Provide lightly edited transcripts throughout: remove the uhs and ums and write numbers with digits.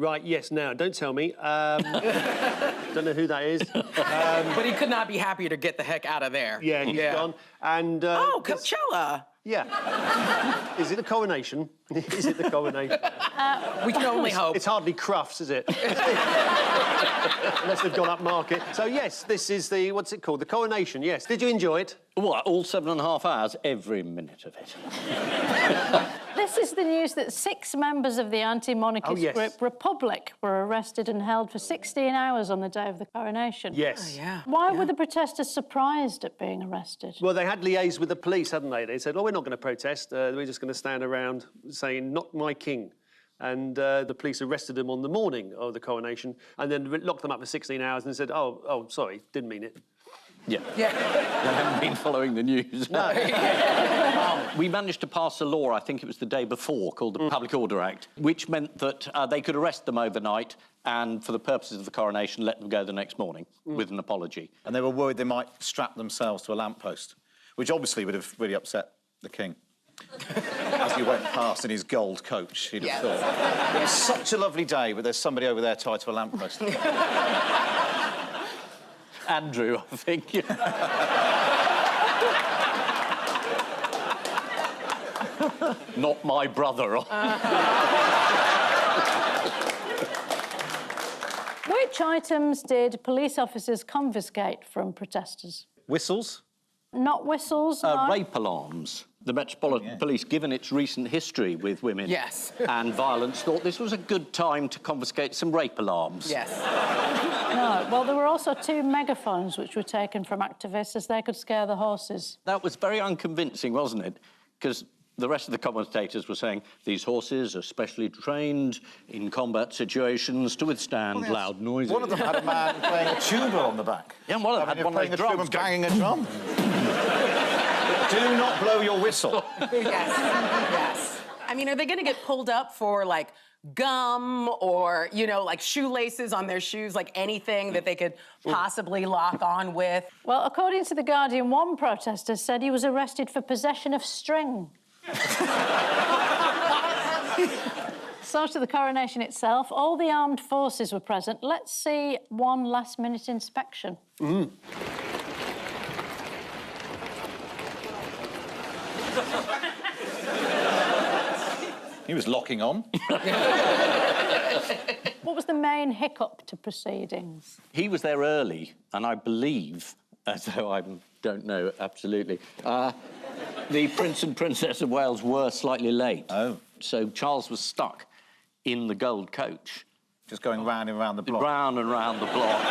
Right, yes, now, don't tell me. Don't know who that is. But he could not be happier to get the heck out of there. Yeah, he's gone. And, oh, Coachella! Yeah. Is it the Coronation? Is it the Coronation? We can only hope. It's hardly Crufts, is it? Unless they've gone up market. So, yes, this is the... What's it called? The Coronation, yes. Did you enjoy it? What, all 7.5 hours? Every minute of it. This is the news that 6 members of the anti-monarchist group Republic were arrested and held for 16 hours on the day of the coronation. Yes. Oh, yeah. Why were the protesters surprised at being arrested? Well, they had liaised with the police, hadn't they? They said, oh, we're not going to protest. We're just going to stand around saying, not my king. And the police arrested them on the morning of the coronation and then locked them up for 16 hours and said, oh, sorry, didn't mean it. Yeah. They haven't been following the news. No. We managed to pass a law, I think it was the day before, called the Public Order Act, which meant that they could arrest them overnight and, for the purposes of the coronation, let them go the next morning with an apology. And they were worried they might strap themselves to a lamppost, which obviously would have really upset the king. As he went past in his gold coach, he'd have thought. It was such a lovely day, but there's somebody over there tied to a lamppost. Andrew, I think. Not my brother. Which items did police officers confiscate from protesters? Whistles? Not whistles, no. Rape alarms. The Metropolitan Police, given its recent history with women and violence, thought this was a good time to confiscate some rape alarms. Yes. No, well, there were also 2 megaphones which were taken from activists as they could scare the horses. That was very unconvincing, wasn't it? Because the rest of the commentators were saying these horses are specially trained in combat situations to withstand loud noises. One of them had a man playing a tuba on the back. Yeah, one of them had one of those drums. Banging a drum. Do not blow your whistle. Yes. I mean, are they going to get pulled up for, like, gum or, you know, like shoelaces on their shoes, like anything that they could possibly lock on with? Well, according to The Guardian, one protester said he was arrested for possession of string. So to the coronation itself, all the armed forces were present. Let's see one last-minute inspection. He was locking on. What was the main hiccup to proceedings? He was there early, and I believe, as though I don't know absolutely, the Prince and Princess of Wales were slightly late. Oh. So Charles was stuck in the gold coach. Just going round and round the block. Round and round the block,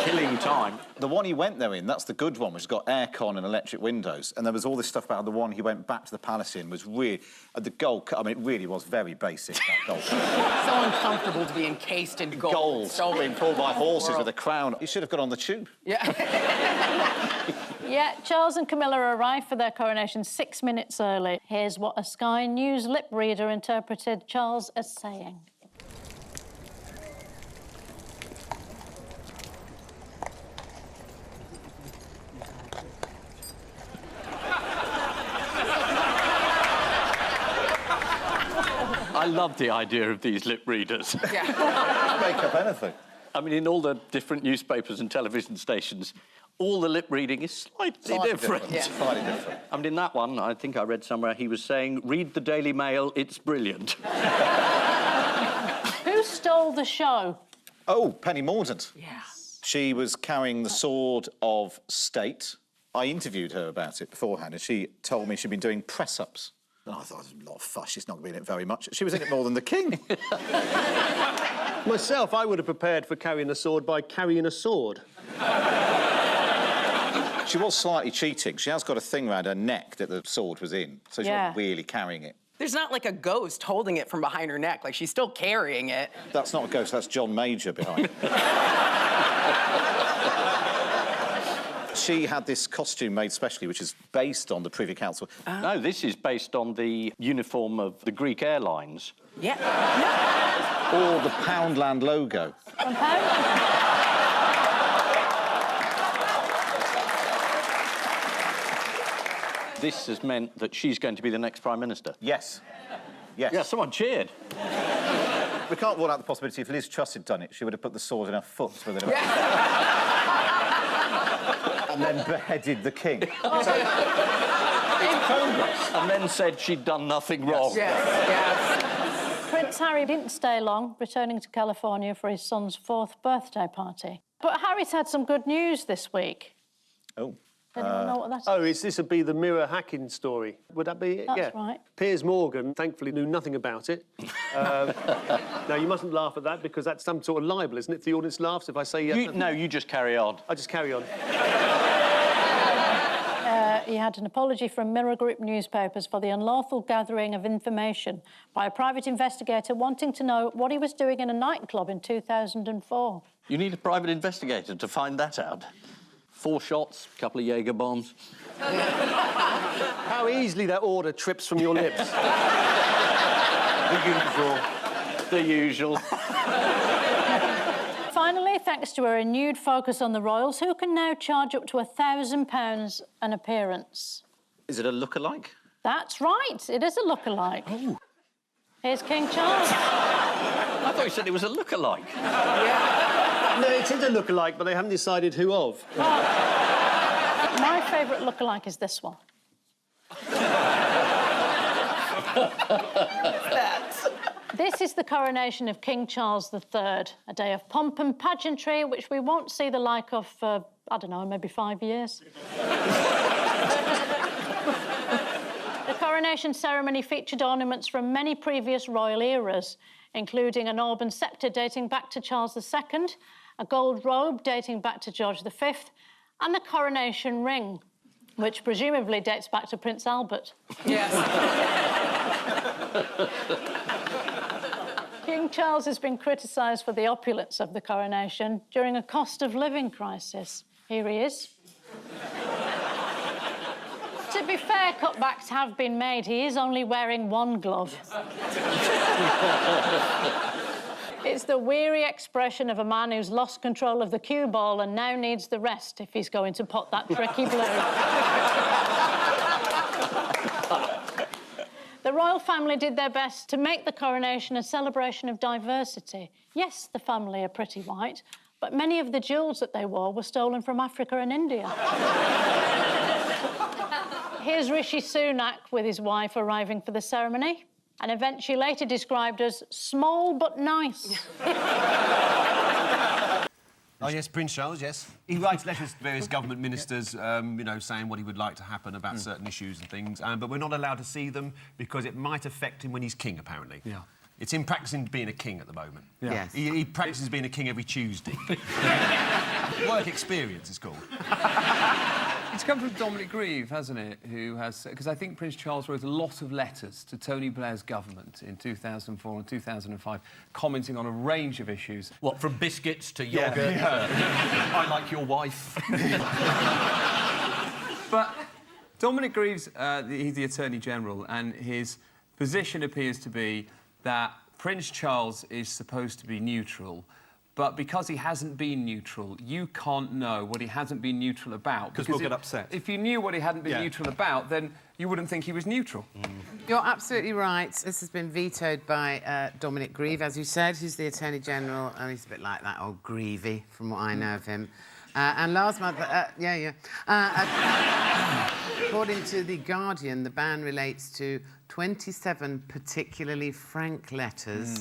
killing time. The one he went there in, that's the good one, which has got aircon and electric windows. And there was all this stuff about the one he went back to the palace in was really... the gold... I mean, it really was very basic, that gold. So uncomfortable to be encased in gold. Gold, So being pulled by horses with a crown. You should have got on the tube. Yeah. Yeah, Charles and Camilla arrived for their coronation 6 minutes early. Here's what a Sky News lip reader interpreted Charles as saying. I love the idea of these lip readers. Yeah. Make up anything. I mean, in all the different newspapers and television stations, all the lip reading is slightly different. Yeah. Slightly different. I mean, in that one, I think I read somewhere he was saying, read the Daily Mail, it's brilliant. Who stole the show? Oh, Penny Mordaunt. Yeah. She was carrying the sword of state. I interviewed her about it beforehand, and she told me she'd been doing press-ups. And I thought, it was a lot of fuss, she's not going to be in it very much. She was in it more than the king. Myself, I would have prepared for carrying a sword by carrying a sword. She was slightly cheating. She has got a thing around her neck that the sword was in, so she wasn't really carrying it. There's not like a ghost holding it from behind her neck. Like, she's still carrying it. That's not a ghost, that's John Major behind. She had this costume made specially, which is based on the Privy Council. No, this is based on the uniform of the Greek airlines. Yeah. Or the Poundland logo. This has meant that she's going to be the next Prime Minister. Yes. Yes. Yeah, someone cheered. We can't rule out the possibility if Liz Truss had done it, she would have put the sword in her foot with it. And then beheaded the king. And then said she'd done nothing wrong. Yes. Prince Harry didn't stay long, returning to California for his son's 4th birthday party. But Harry's had some good news this week. Oh. Anyone know what that is? Oh, this would be the mirror hacking story. Would that be it? That's yeah. right. Piers Morgan, thankfully, knew nothing about it. Now, you mustn't laugh at that because that's some sort of libel, isn't it? If the audience laughs if I say... No, you just carry on. I just carry on. He had an apology from Mirror Group newspapers for the unlawful gathering of information by a private investigator wanting to know what he was doing in a nightclub in 2004. You need a private investigator to find that out. 4 shots, a couple of Jaeger bombs. How easily that order trips from your lips. The usual. Finally, thanks to a renewed focus on the royals, who can now charge up to £1,000 an appearance. Is it a look-alike? That's right, it is a look-alike. Oh. Here's King Charles. I thought you said it was a look-alike. No, it is a look-alike, but they haven't decided who of. My favourite look-alike is this one. This is the coronation of King Charles III, a day of pomp and pageantry which we won't see the like of for, I don't know, maybe 5 years. The coronation ceremony featured ornaments from many previous royal eras, including an Auburn sceptre dating back to Charles II, a gold robe dating back to George V, and the coronation ring, which presumably dates back to Prince Albert. Yes. King Charles has been criticised for the opulence of the coronation during a cost of living crisis. Here he is. To be fair, cutbacks have been made. He is only wearing one glove. It's the weary expression of a man who's lost control of the cue ball and now needs the rest if he's going to pot that tricky blue. The royal family did their best to make the coronation a celebration of diversity. Yes, the family are pretty white, but many of the jewels that they wore were stolen from Africa and India. Here's Rishi Sunak with his wife arriving for the ceremony, an event she later described as small but nice. Oh, yes, Prince Charles, yes. He writes letters to various government ministers, you know, saying what he would like to happen about certain issues and things, but we're not allowed to see them because it might affect him when he's king, apparently. Yeah. It's him practising being a king at the moment. Yeah. Yes. He practises being a king every Tuesday. Work experience, it's called. It's come from Dominic Grieve, hasn't it? Who has... Because I think Prince Charles wrote a lot of letters to Tony Blair's government in 2004 and 2005, commenting on a range of issues. What, from biscuits to yoghurt? I like your wife. But Dominic Grieve's, he's the Attorney General, and his position appears to be that Prince Charles is supposed to be neutral, but because he hasn't been neutral, you can't know what he hasn't been neutral about. Because we'll get upset. If you knew what he hadn't been neutral about, then you wouldn't think he was neutral. You're absolutely right. This has been vetoed by Dominic Grieve, as you said, who's the Attorney General, and he's a bit like that old Grievey, from what I know of him. And last month... according to The Guardian, the ban relates to 27 particularly frank letters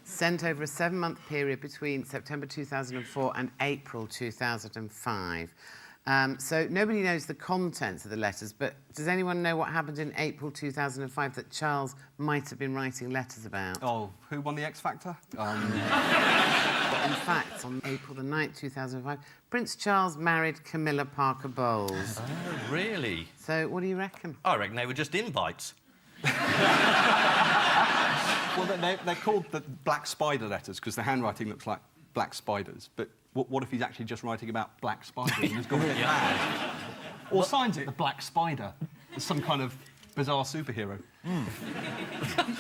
sent over a 7-month period between September 2004 and April 2005. So nobody knows the contents of the letters, but does anyone know what happened in April 2005 that Charles might have been writing letters about? Oh, who won the X Factor? In fact, on April the 9th, 2005, Prince Charles married Camilla Parker Bowles. Oh, really? So what do you reckon? I reckon they were just invites. Well, they're called the Black Spider letters because the handwriting looks like black spiders. But what if he's actually just writing about black spiders and has got it bad? Or signs it the Black Spider as some kind of bizarre superhero.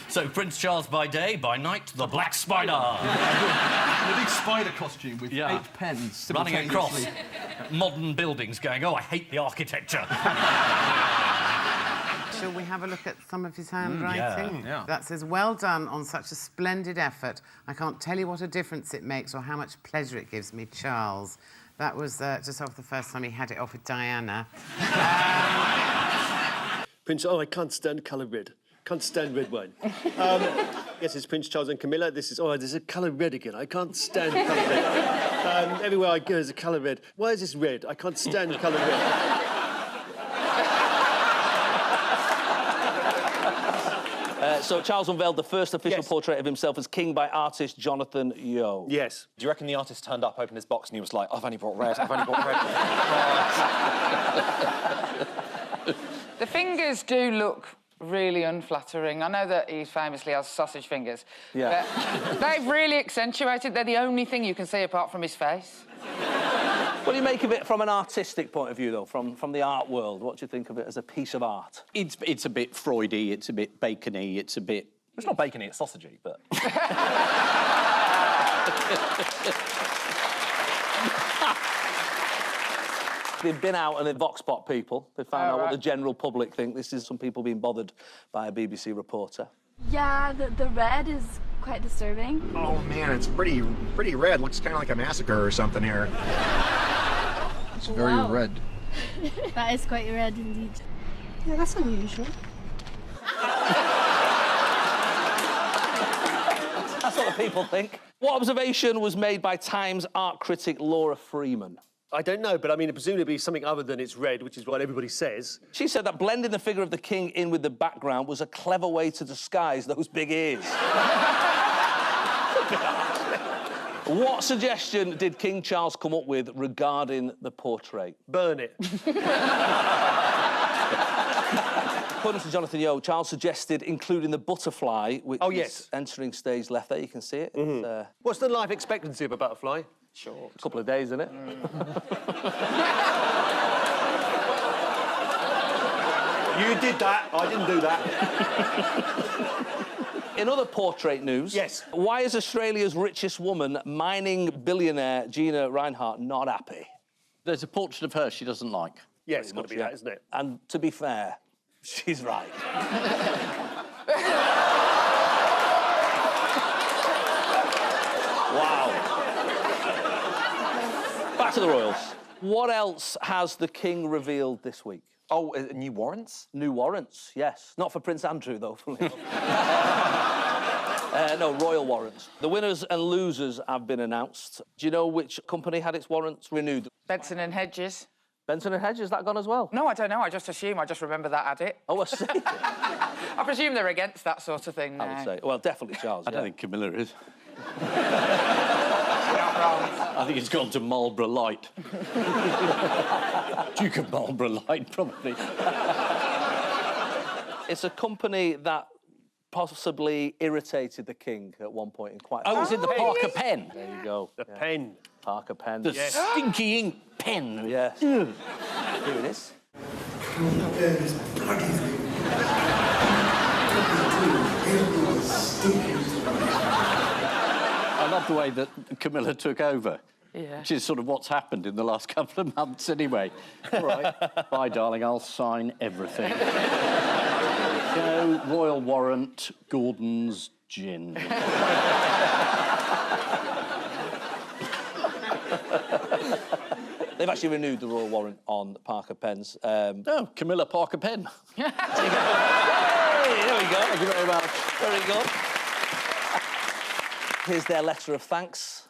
So Prince Charles by day, by night, the Black Spider. The big spider costume with 8 pens running across modern buildings going, oh, I hate the architecture. shall we have a look at some of his handwriting? Yeah. That says, well done on such a splendid effort. I can't tell you what a difference it makes or how much pleasure it gives me, Charles. That was just off the first time he had it off with Diana. Prince, I can't stand colour red. Can't stand red wine. Yes, it's Prince Charles and Camilla. There's a colour red again. I can't stand colour red. Everywhere I go, there's a colour red. Why is this red? I can't stand colour red. So Charles unveiled the first official portrait of himself as king by artist Jonathan Yeo. Yes. Do you reckon the artist turned up, opened his box, and he was like, I've only brought red, I've only brought red? The fingers do look really unflattering. I know that he famously has sausage fingers. Yeah. But they've really accentuated. They're the only thing you can see apart from his face. What do you make of it from an artistic point of view, though, from the art world? What do you think of it as a piece of art? It's a bit Freudy, it's a bit bacony, it's a bit... It's not bacony, it's sausagey, but... They've been out and they've vox-pop people. They found out what the general public think. This is some people being bothered by a BBC reporter. Yeah, the red is quite disturbing. Oh man, it's pretty red. Looks kind of like a massacre or something here. It's very red. That is quite red indeed. Yeah, that's unusual. That's what the people think. What observation was made by Times art critic Laura Freeman? I don't know, but I mean, presumably something other than it's red, which is what everybody says. She said that blending the figure of the king in with the background was a clever way to disguise those big ears. What suggestion did King Charles come up with regarding the portrait? Burn it. According to Jonathan Yeo, Charles suggested including the butterfly, which is entering stage left there. You can see it. Mm-hmm. What's the life expectancy of a butterfly? Short. A couple of days, isn't it? You did that. I didn't do that. In other portrait news, why is Australia's richest woman, mining billionaire Gina Rinehart, not happy? There's a portrait of her she doesn't like. Yes, it's got to be that, isn't it? And to be fair, she's right. Wow. Back to the royals. What else has the king revealed this week? Oh, new warrants? New warrants, yes. Not for Prince Andrew, though. No, royal warrants. The winners and losers have been announced. Do you know which company had its warrants renewed? Benson and Hedges. Benson and Hedges, that gone as well? No, I don't know. I just assume. I just remember that had it. Oh, I see. I presume they're against that sort of thing now. I would say. Well, definitely Charles. I don't think Camilla is. Not wrong. I think it's gone to Marlborough Light. Duke of Marlborough Light, probably. It's a company that possibly irritated the king at one point in quite... Oh, was it the Parker pen? There you go. The pen. Parker pen. The stinky ink pen. Yes. Here it is. I love the way that Camilla took over. Yeah. Which is sort of what's happened in the last couple of months anyway. All right. Bye, darling, I'll sign everything. There we go. Royal warrant, Gordon's gin. They've actually renewed the royal warrant on Parker pens. Oh, Camilla Parker pen. Hey, there we go. Thank you very much. Very good. Here's their letter of thanks.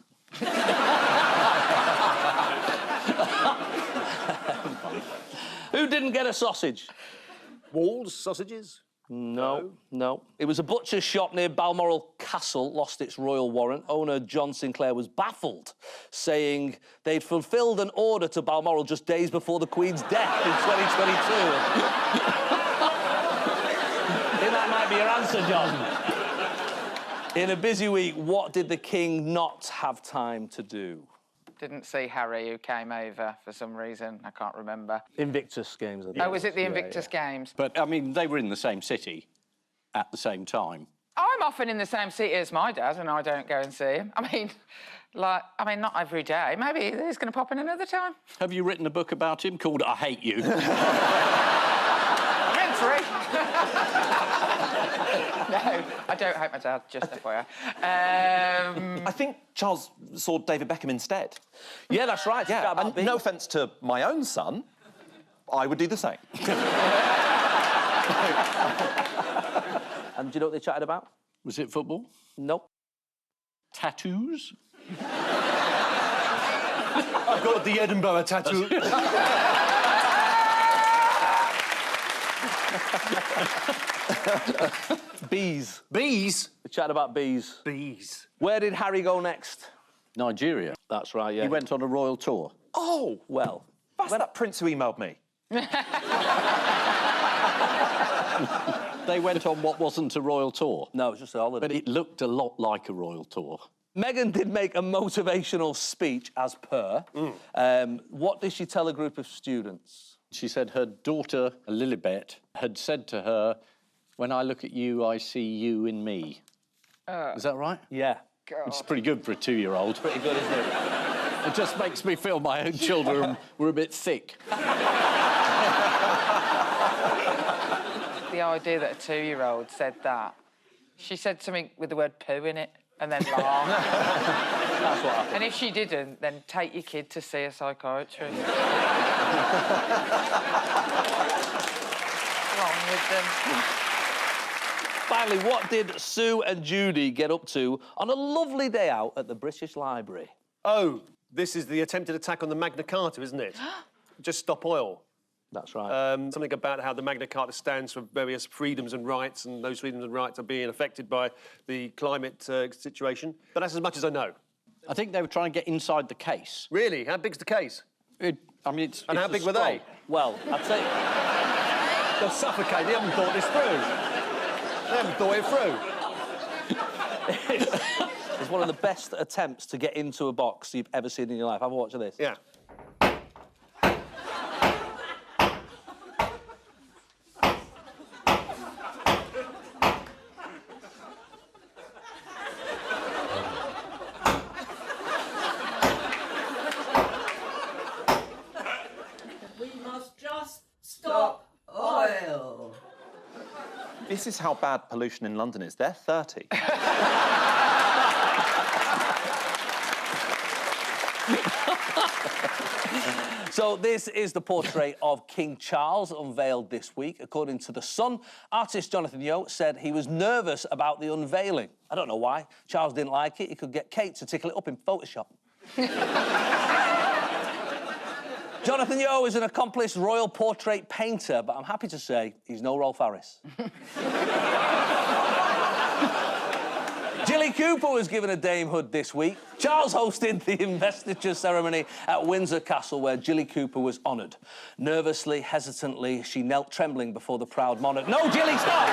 Who didn't get a sausage? Walls, sausages? No. It was a butcher's shop near Balmoral Castle lost its royal warrant. Owner John Sinclair was baffled, saying they'd fulfilled an order to Balmoral just days before the Queen's death in 2022. That might be your answer, John. In a busy week, what did the king not have time to do? Didn't see Harry, who came over for some reason. I can't remember. Invictus Games, I think. Oh, was it the Invictus Games? But, I mean, they were in the same city at the same time. I'm often in the same city as my dad, and I don't go and see him. I mean, not every day. Maybe he's going to pop in another time. Have you written a book about him called I Hate You? I'm in 3. No, I don't hate my dad, just FYI. I think Charles saw David Beckham instead. Yeah, that's right. Yeah, and no offence to my own son, I would do the same. And do you know what they chatted about? Was it football? Nope. Tattoos? I've got the Edinburgh tattoo. Bees. Bees? They chatted about bees. Bees. Where did Harry go next? Nigeria. That's right, yeah. He went on a royal tour. Oh, Well, that's that prince who emailed me. They went on what wasn't a royal tour. no, it's just a holiday. But it looked a lot like a royal tour. Meghan did make a motivational speech, as per. What did she tell a group of students? She said her daughter, Lilibet, had said to her, "When I look at you, I see you in me." Is that right? Yeah. Which is pretty good for a 2-year-old. Pretty good, isn't it? It just makes me feel my own children were a bit thick. The idea that a 2-year-old said that. She said something with the word poo in it and then laughed. That's what happened. And if she didn't, then take your kid to see a psychiatrist. Wrong with them. Finally, what did Sue and Judy get up to on a lovely day out at the British Library? Oh, this is the attempted attack on the Magna Carta, isn't it? Just stop oil. That's right. Something about how the Magna Carta stands for various freedoms and rights, and those freedoms and rights are being affected by the climate situation. But that's as much as I know. I think they were trying to get inside the case. Really? How big's the case? And how big a were they? scroll. Well, I'd say... They'll suffocate. They haven't thought this through. They haven't thought it through. It's one of the best attempts to get into a box you've ever seen in your life. Have a watch of this. Yeah. This is how bad pollution in London is. They're 30. So this is the portrait of King Charles unveiled this week. According to The Sun, artist Jonathan Yeo said he was nervous about the unveiling. I don't know why. Charles didn't like it. He could get Kate to tickle it up in Photoshop. Jonathan Yeo is an accomplished royal portrait painter, but I'm happy to say he's no Rolf Harris. Jilly Cooper was given a damehood this week. Charles hosted the investiture ceremony at Windsor Castle, where Jilly Cooper was honoured. Nervously, hesitantly, she knelt trembling before the proud monarch. No, Jilly, stop!